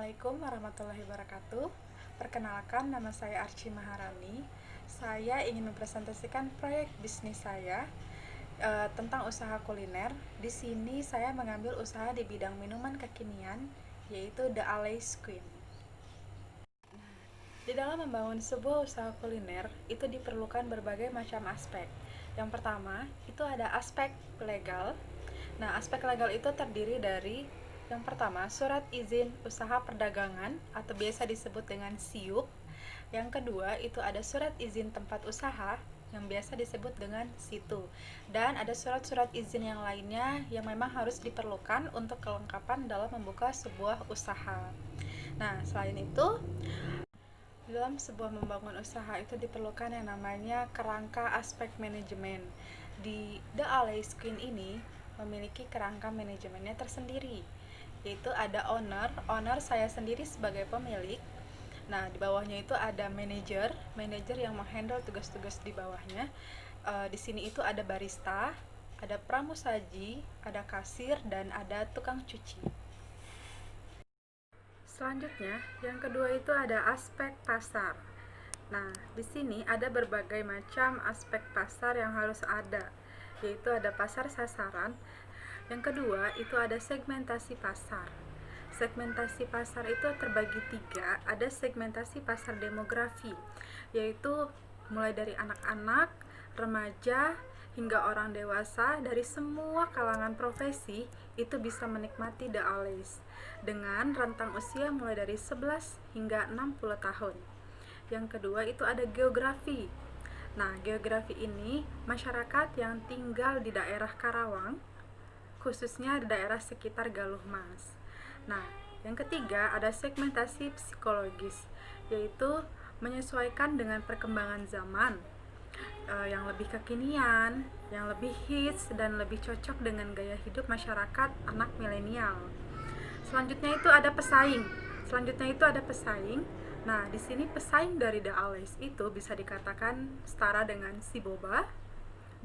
Assalamualaikum warahmatullahi wabarakatuh. Perkenalkan, nama saya Archie Maharani. Saya ingin mempresentasikan proyek bisnis saya tentang usaha kuliner. Di sini saya mengambil usaha di bidang minuman kekinian, yaitu The Alice Queen. Di dalam membangun sebuah usaha kuliner, itu diperlukan berbagai macam aspek. Yang pertama, itu ada aspek legal. Nah, aspek legal itu terdiri dari yang pertama, surat izin usaha perdagangan atau biasa disebut dengan SIUP. Yang kedua, itu ada surat izin tempat usaha yang biasa disebut dengan SITU. Dan ada surat-surat izin yang lainnya yang memang harus diperlukan untuk kelengkapan dalam membuka sebuah usaha. Nah, selain itu, dalam sebuah membangun usaha itu diperlukan yang namanya kerangka aspek manajemen. Di The Alice Queen ini memiliki kerangka manajemennya tersendiri, yaitu ada owner saya sendiri sebagai pemilik. Nah, di bawahnya itu ada manajer yang menghandle tugas-tugas di bawahnya. Di sini itu ada barista, ada pramusaji, ada kasir, dan ada tukang cuci. Selanjutnya, yang kedua itu ada aspek pasar. Nah, di sini ada berbagai macam aspek pasar yang harus ada, yaitu ada pasar sasaran. Yang kedua, itu ada segmentasi pasar. Segmentasi pasar itu terbagi tiga, ada segmentasi pasar demografi, yaitu mulai dari anak-anak, remaja, hingga orang dewasa dari semua kalangan profesi itu bisa menikmati The Alice dengan rentang usia mulai dari 11 hingga 60 tahun. Yang kedua itu ada geografi. Nah, geografi ini masyarakat yang tinggal di daerah Karawang, khususnya di daerah sekitar Galuh Mas. Nah, yang ketiga ada segmentasi psikologis, yaitu menyesuaikan dengan perkembangan zaman, yang lebih kekinian, yang lebih hits, dan lebih cocok dengan gaya hidup masyarakat anak milenial. Selanjutnya itu ada pesaing. Nah, di sini pesaing dari The Alice itu bisa dikatakan setara dengan si boba,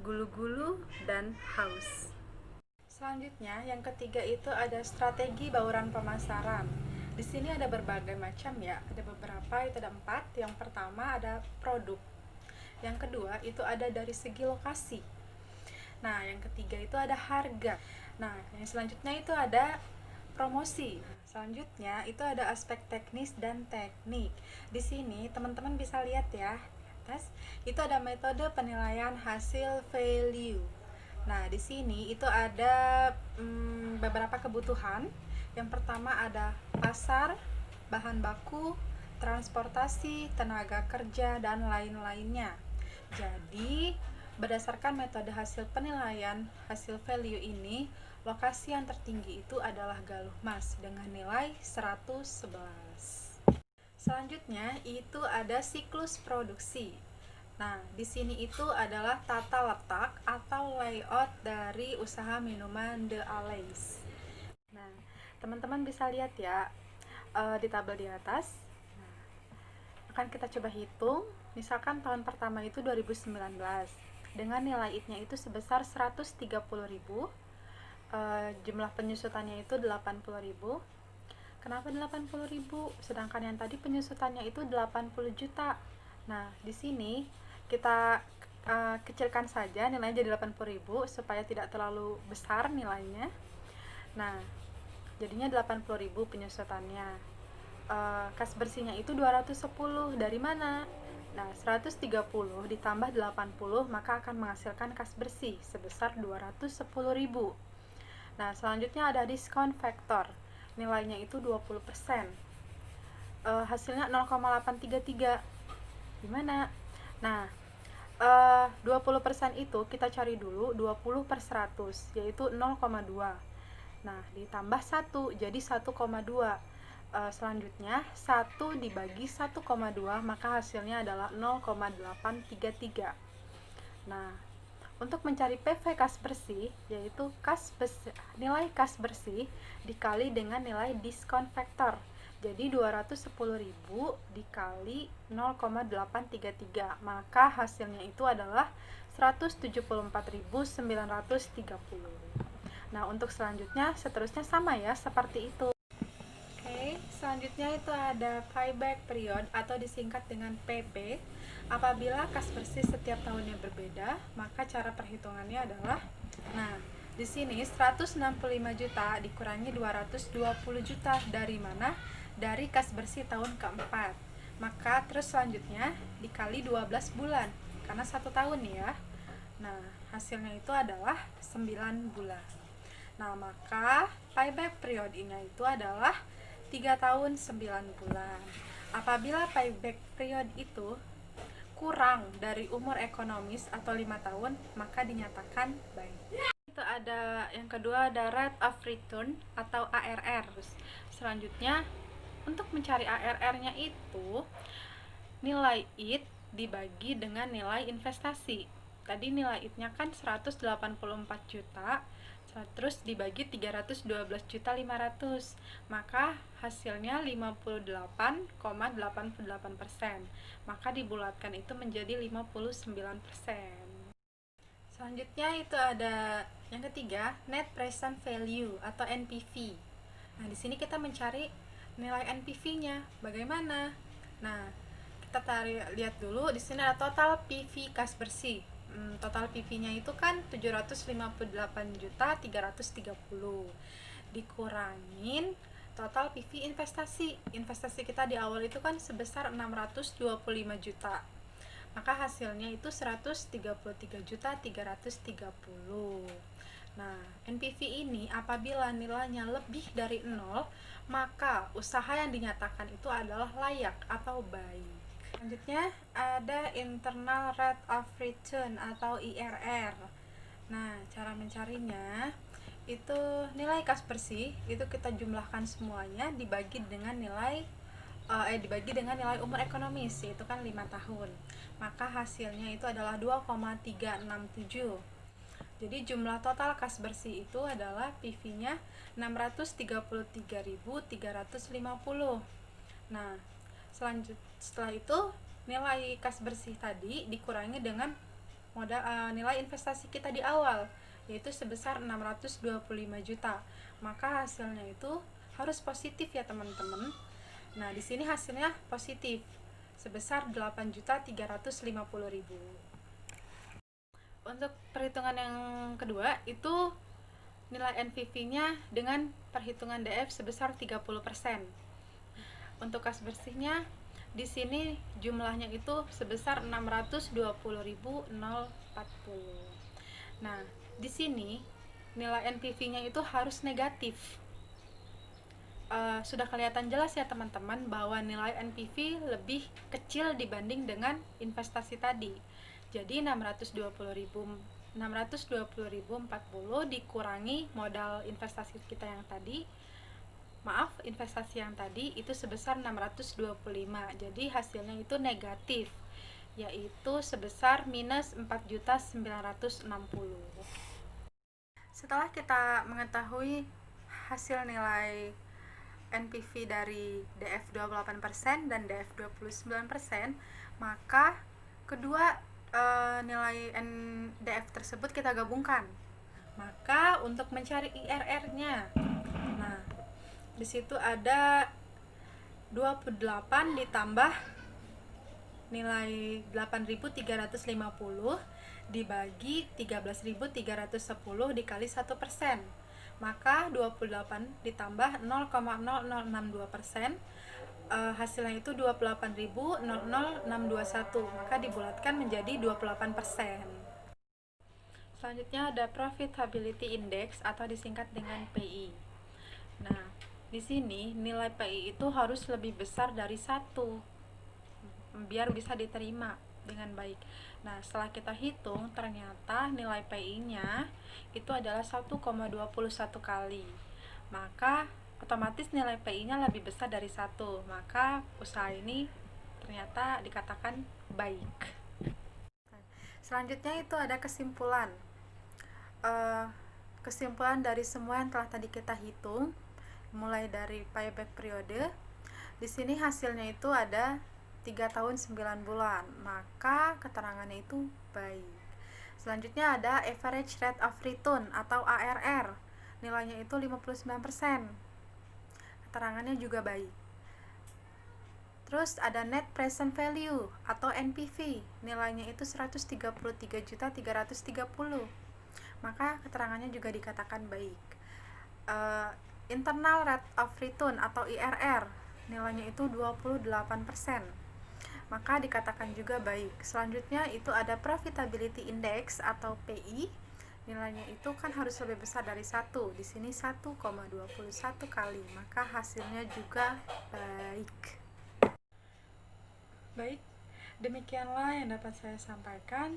gulu-gulu, dan haus. Selanjutnya, yang ketiga itu ada strategi bauran pemasaran. Di sini ada berbagai macam ya, ada beberapa, itu ada 4. Yang pertama ada produk. Yang kedua itu ada dari segi lokasi. Nah, yang ketiga itu ada harga. Nah, yang selanjutnya itu ada promosi. Selanjutnya itu ada aspek teknis dan teknik. Di sini teman-teman bisa lihat ya, atas itu ada metode penilaian hasil value. Nah, di sini itu ada beberapa kebutuhan. Yang pertama ada pasar, bahan baku, transportasi, tenaga kerja, dan lain-lainnya. Jadi, berdasarkan metode hasil penilaian hasil value ini, lokasi yang tertinggi itu adalah Galuh Mas dengan nilai 111. Selanjutnya itu ada siklus produksi. Nah, di sini itu adalah tata letak atau layout dari usaha minuman The Alice. Nah, teman-teman bisa lihat ya di tabel di atas. Nah, akan kita coba hitung. Misalkan tahun pertama itu 2019 dengan nilai IT-nya itu sebesar 130.000, jumlah penyusutannya itu 80.000. Kenapa 80.000? Sedangkan yang tadi penyusutannya itu 80 juta. Nah, di sini kita kecilkan saja nilainya jadi 80.000 supaya tidak terlalu besar nilainya. Nah, jadinya 80.000 penyusutannya. Kas bersihnya itu 210. Dari mana? Nah, 130 ditambah 80 maka akan menghasilkan kas bersih sebesar 210.000. Nah, selanjutnya ada diskon faktor. Nilainya itu 20%. Hasilnya 0,833. Gimana? Nah, 20% itu kita cari dulu 20 per 100, yaitu 0,2. Nah, ditambah 1 jadi 1,2. Selanjutnya 1 dibagi 1,2 maka hasilnya adalah 0,833. Nah, untuk mencari PV kas bersih, yaitu nilai kas bersih dikali dengan nilai diskon faktor. Jadi 210.000 dikali 0,833, maka hasilnya itu adalah 174.930. Nah, untuk selanjutnya seterusnya sama ya, seperti itu. Oke, Selanjutnya itu ada payback period atau disingkat dengan PB. Apabila kas bersih setiap tahunnya berbeda, maka cara perhitungannya adalah, nah, di sini 165 juta dikurangi 220 juta dari mana? Dari kas bersih tahun keempat. Maka terus selanjutnya dikali 12 bulan karena 1 tahun ya. Nah, hasilnya itu adalah 9 bulan. Nah, maka payback periodnya itu adalah 3 tahun 9 bulan. Apabila payback period itu kurang dari umur ekonomis atau 5 tahun, maka dinyatakan baik. Itu ada yang kedua, ada rate of return atau ARR. Selanjutnya, untuk mencari ARR-nya itu nilai IT dibagi dengan nilai investasi. Tadi nilai IT-nya kan 184 juta, terus dibagi 312.500.000, maka hasilnya 58,88%, maka dibulatkan itu menjadi 59%. Selanjutnya itu ada yang ketiga, net present value atau NPV. Nah, di sini kita mencari nilai NPV-nya. Bagaimana? Nah, kita lihat dulu di sini ada total PV kas bersih. Total PV-nya itu kan 758.330 dikurangin total PV investasi. Investasi kita di awal itu kan sebesar 625 juta. Maka hasilnya itu 133.330. Nah, NPV ini apabila nilainya lebih dari 0, maka usaha yang dinyatakan itu adalah layak atau baik. Selanjutnya ada internal rate of return atau IRR. Nah, cara mencarinya itu nilai kas bersih itu kita jumlahkan semuanya dibagi dengan nilai umur ekonomis, yaitu kan 5 tahun. Maka hasilnya itu adalah 2,367. Jadi jumlah total kas bersih itu adalah PV-nya 633.350. Nah, setelah itu nilai kas bersih tadi dikurangi dengan nilai investasi kita di awal, yaitu sebesar 625 juta. Maka hasilnya itu harus positif ya teman-teman. Nah, di sini hasilnya positif sebesar 8.350.000. Untuk perhitungan yang kedua itu nilai NPV-nya dengan perhitungan DF sebesar 30%. Untuk kas bersihnya di sini jumlahnya itu sebesar 620.040. Nah, di sini nilai NPV-nya itu harus negatif. Sudah kelihatan jelas ya teman-teman bahwa nilai NPV lebih kecil dibanding dengan investasi tadi. Jadi 620.040 dikurangi modal investasi kita yang tadi. Investasi yang tadi itu sebesar 625. Jadi hasilnya itu negatif, yaitu sebesar minus 4.960. Setelah kita mengetahui hasil nilai NPV dari DF 28% dan DF 29%, maka kedua nilai DF tersebut kita gabungkan. Maka untuk mencari IRR-nya, nah, di situ ada 28 ditambah nilai 8.350 dibagi 13.310 dikali 1%. Maka 28 ditambah 0,0062%, hasilnya itu 28.00621, maka dibulatkan menjadi 28%. Selanjutnya ada Profitability Index atau disingkat dengan PI. Nah, di sini nilai PI itu harus lebih besar dari 1 biar bisa diterima dengan baik. Nah, setelah kita hitung ternyata nilai PI-nya itu adalah 1,21 kali. Maka otomatis nilai PI-nya lebih besar dari 1. Maka usaha ini ternyata dikatakan baik. Selanjutnya itu ada kesimpulan. Kesimpulan dari semua yang telah tadi kita hitung, mulai dari payback periode, di sini hasilnya itu ada 3 tahun 9 bulan, maka keterangannya itu baik. Selanjutnya ada average rate of return atau ARR, nilainya itu 59%, keterangannya juga baik. Terus ada net present value atau NPV, nilainya itu 133.330. Maka keterangannya juga dikatakan baik. Internal rate of return atau IRR, nilainya itu 28%. Maka dikatakan juga baik. Selanjutnya itu ada profitability index atau PI, nilainya itu kan harus lebih besar dari 1. Di sini 1,21 kali, maka hasilnya juga baik. Baik, demikianlah yang dapat saya sampaikan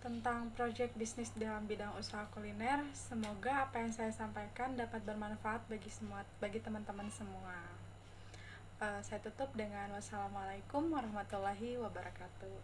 tentang proyek bisnis dalam bidang usaha kuliner. Semoga apa yang saya sampaikan dapat bermanfaat bagi teman-teman semua. Saya tutup dengan wassalamualaikum warahmatullahi wabarakatuh.